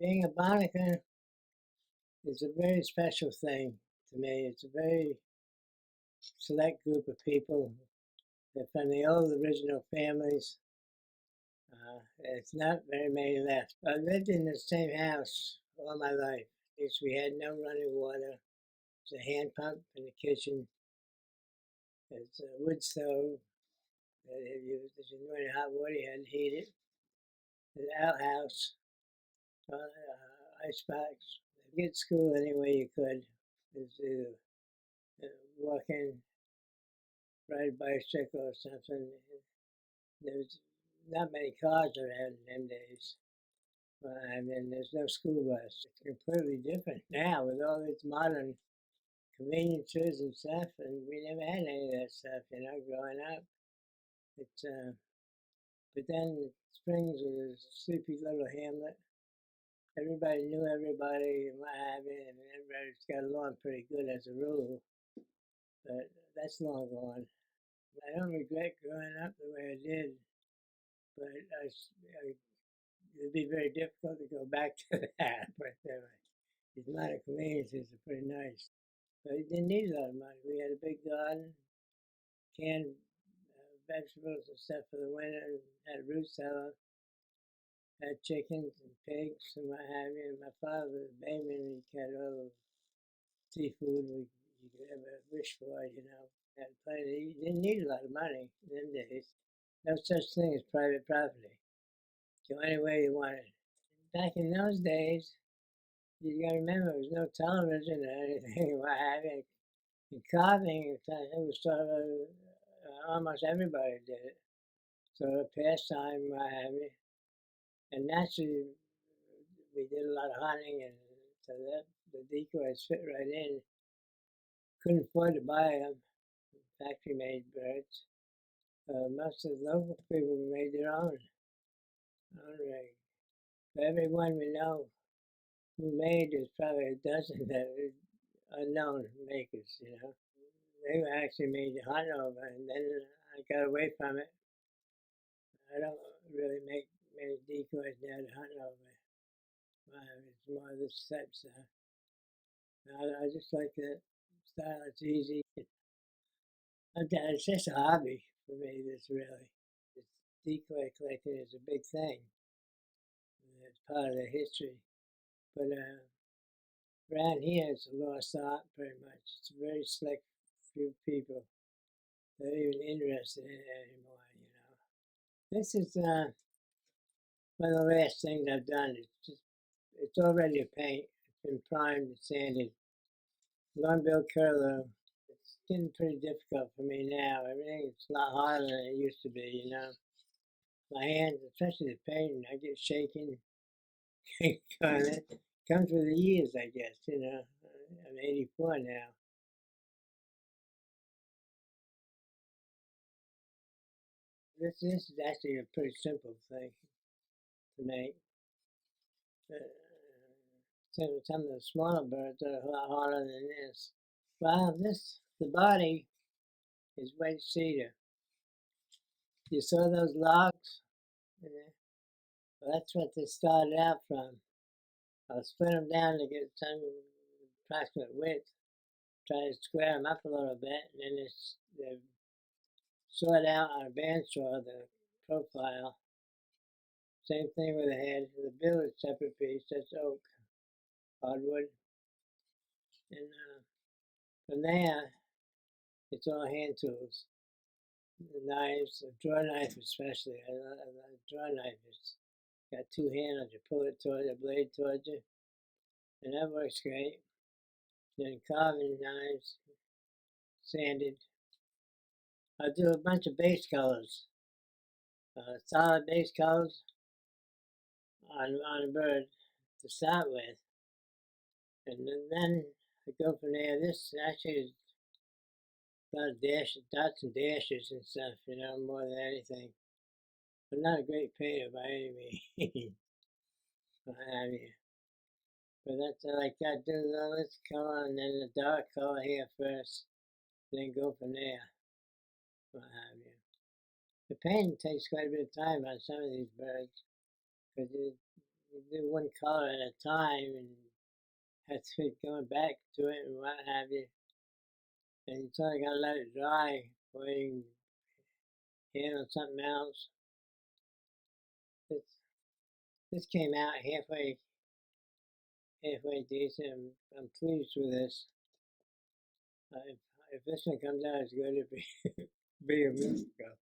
Being a Barnacle is a very special thing to me. It's a very select group of people. They're from the old original families. It's not very many left. I lived in the same house all my life. We had no running water. There's a hand pump in the kitchen. There's a wood stove. If you wanted hot water, you had to heat it. There's an outhouse, icebox. Get to school any way you could. There's either walking, ride a bicycle or something. There's not many cars around in them days. I mean, there's no school bus. It's completely different now with all these modern conveniences and stuff, and we never had any of that stuff, growing up. It's but then Springs was a sleepy little hamlet. Everybody knew everybody and what have you, and everybody's got along pretty good as a rule. But that's long gone. I don't regret growing up the way I did, but it'd be very difficult to go back to that. But these modern conveniences are pretty nice. But we didn't need a lot of money. We had a big garden, canned vegetables and stuff for the winter, and had a root cellar, had chickens and pigs and what have you. And my father was a babyman, he had all the seafood you could ever wish for, Had plenty. You didn't need a lot of money in them days. No such thing as private property. Go anywhere you wanted. Back in those days, you got to remember there was no television or anything, what have you. And carving, it was sort of almost everybody did it. Sort of pastime, what have you. And naturally, we did a lot of hunting, and so that the decoys fit right in. Couldn't afford to buy them, factory-made birds. Most of the local people made their own rig. For every one we know who made, there's probably a dozen that are unknown makers. They were actually made to hunt over, and then I got away from it. I don't really make many decoys now to hunt over. It's more of this type stuff. I just like that style. It's easy. It's just a hobby for me. This decoy collecting is a big thing. It's part of the history. But around here, it's a lost art pretty much. It's a very select few people that are even interested in it anymore. This is one of the last things I've done. It's already a paint. It's been primed and sanded. Long-billed curlew. It's getting pretty difficult for me now. Everything is a lot harder than it used to be. My hands, especially the painting, I get shaking. It comes with the years, I guess. I'm 84 now. This is actually a pretty simple thing to make. Some of the smaller birds are a lot harder than this. Well, the body is white cedar. You saw those logs? Yeah. Well, that's what they started out from. I'll split them down to get some approximate width, try to square them up a little bit, and then they're sawed out on a bandsaw, the profile. Same thing with the head. The bill is separate piece, that's oak, hardwood. And from there, it's all hand tools. The knives, a draw knife especially. A draw knife. It's got two handles. You pull it toward the blade towards you, and that works great. Then carving knives, sanded. I'll do a bunch of base colors, solid base colors on a bird to start with, and then I go from there. This actually is a lot of dashes, dots and dashes and stuff, more than anything. But not a great painter by any means. What have you. But that's like that. Do this color and then the dark color here first, then go from there. What have you. The painting takes quite a bit of time on some of these birds because you do one color at a time and have to keep going back to it and what have you. And you sort of gotta let it dry before you can handle something else. This this came out halfway decent. I'm pleased with this. If this one comes out as good, it'd be be a musical.